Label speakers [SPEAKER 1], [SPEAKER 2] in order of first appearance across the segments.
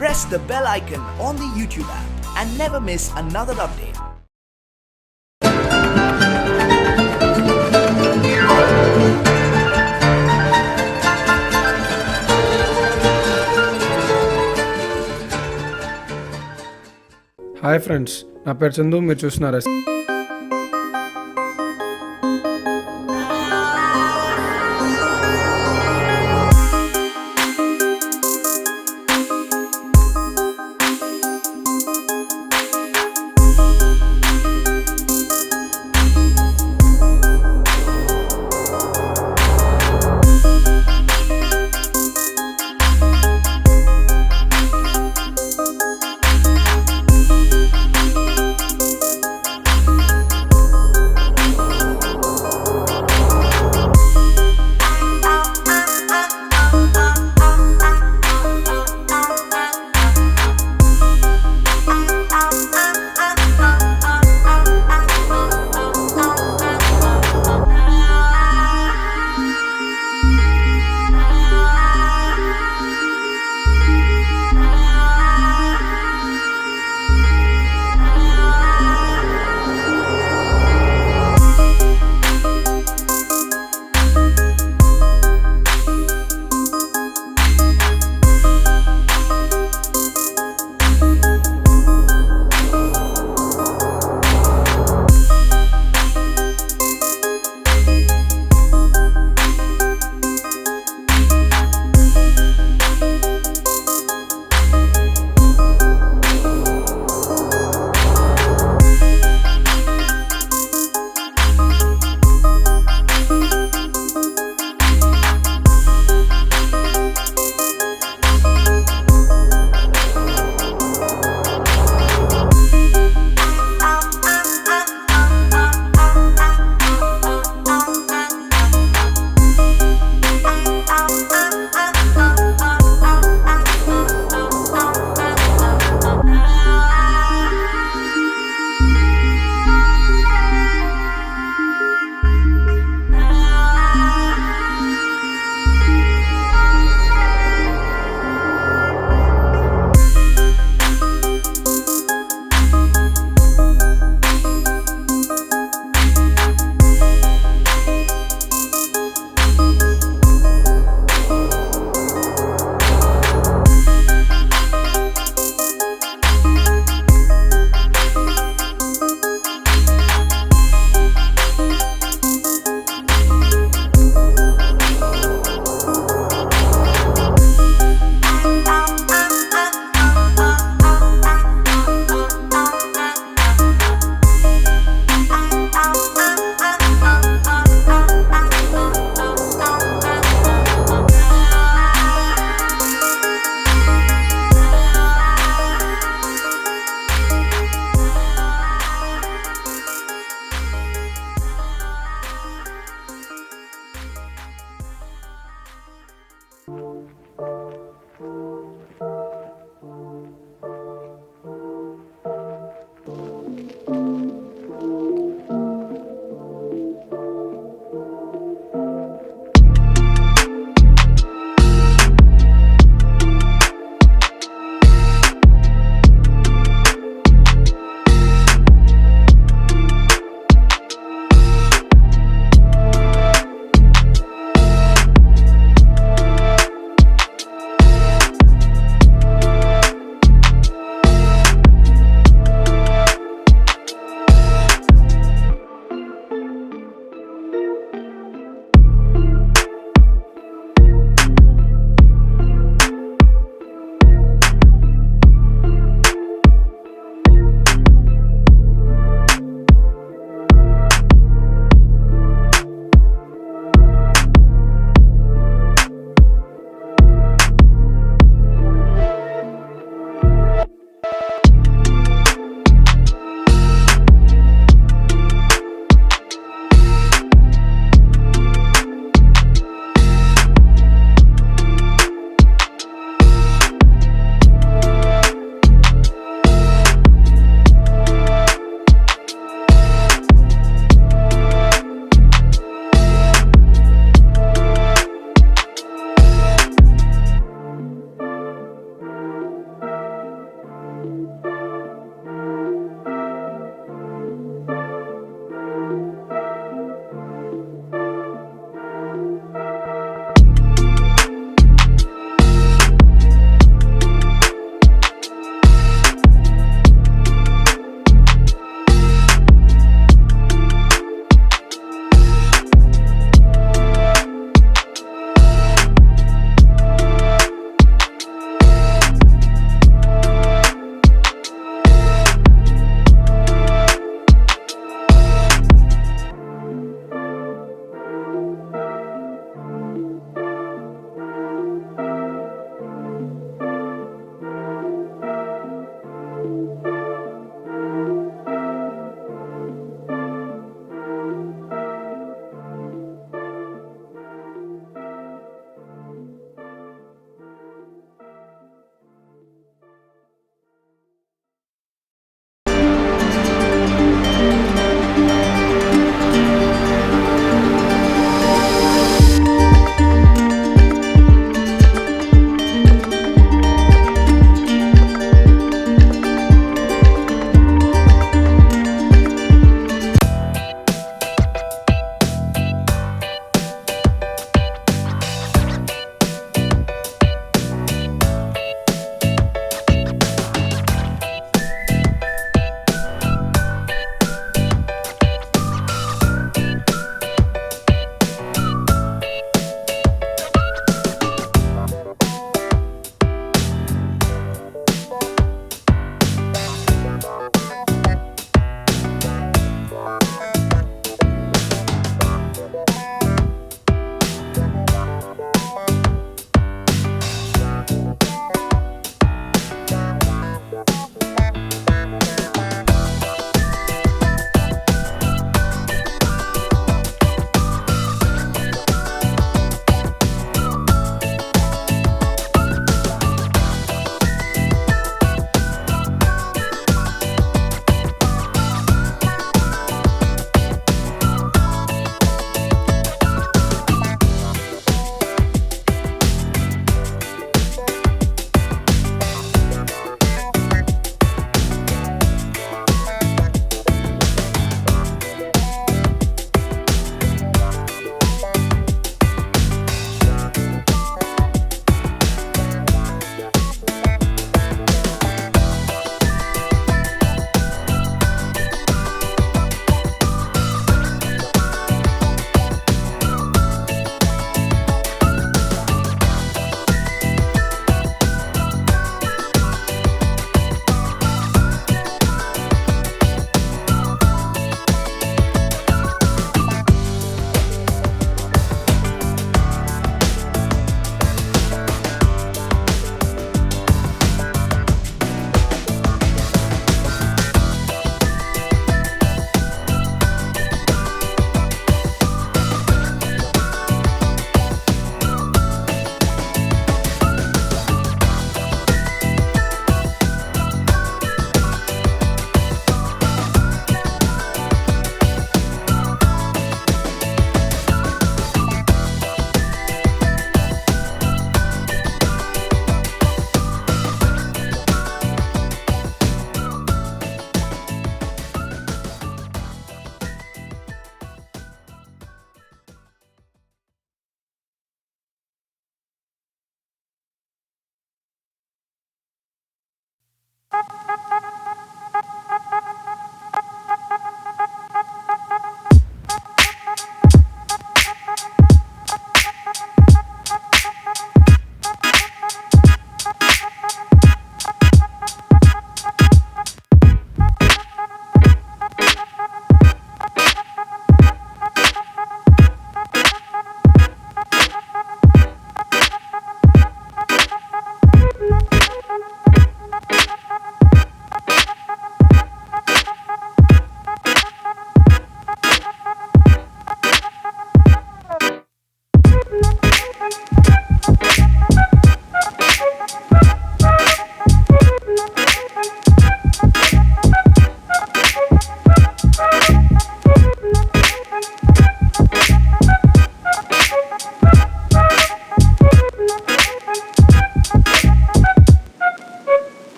[SPEAKER 1] press the bell icon on the YouTube app and never miss another update.
[SPEAKER 2] Hi friends, నా పేరు చందు. మీరు చూస్తున్నారా?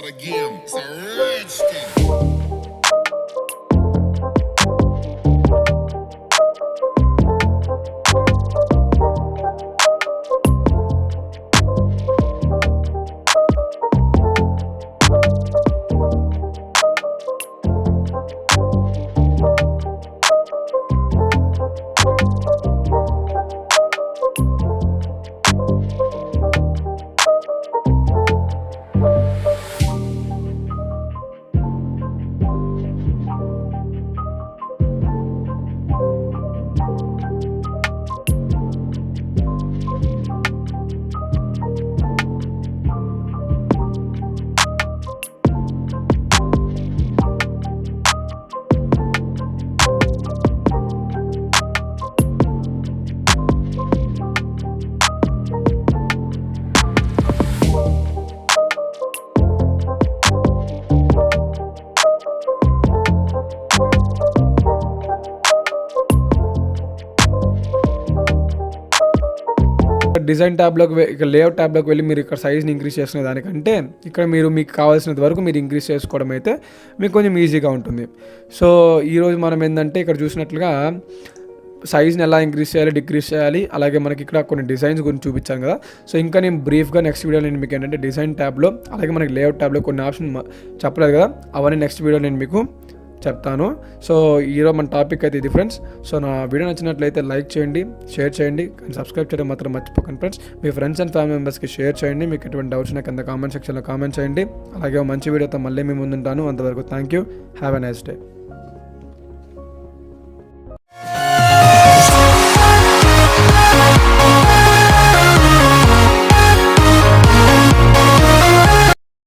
[SPEAKER 3] start again. It's a rich thing.
[SPEAKER 2] Design ట్యాబ్లోకి ఇక్కడ layout ట్యాబ్లోకి వెళ్ళి మీరు ఇక్కడ సైజ్ని ఇంక్రీజ్ చేసుకునే దానికంటే ఇక్కడ మీరు మీకు కావాల్సినంత వరకు మీరు ఇంక్రీజ్ చేసుకోవడం అయితే మీకు కొంచెం ఈజీగా ఉంటుంది. సో ఈరోజు మనం ఏంటంటే ఇక్కడ చూసినట్లుగా సైజ్ని ఎలా ఇంక్రీజ్ చేయాలి, డిక్రీజ్ చేయాలి, అలాగే మనకి ఇక్కడ కొన్ని డిజైన్స్ గురించి చూపించాను కదా. సో ఇంకా నేను బ్రీఫ్గా నెక్స్ట్ వీడియో నేను మీకు ఏంటంటే డిజైన్ ట్యాబ్లో అలాగే మనకి లేఅవుట్ ట్యాబ్లో కొన్ని ఆప్షన్ చెప్పలేదు కదా, అవన్నీ నెక్స్ట్ వీడియో నేను మీకు చెప్తాను. సో ఈరోజు మన టాపిక్ అయితే ఇది ఫ్రెండ్స్. సో నా వీడియో నచ్చినట్లయితే లైక్ చేయండి, షేర్ చేయండి, అండ్ సబ్స్క్రైబ్ చేయడం మాత్రం మర్చిపోకండి friends. Me friends and family మెంబర్స్కి షేర్ చేయండి. మీకు ఎటువంటి డౌట్స్ నాకు కింద కామెంట్ సెక్షన్లో కామెంట్ చేయండి. అలాగే మంచి వీడియోతో మళ్ళీ మీ ముందుంటాను. అంతవరకు thank you. Have a nice day.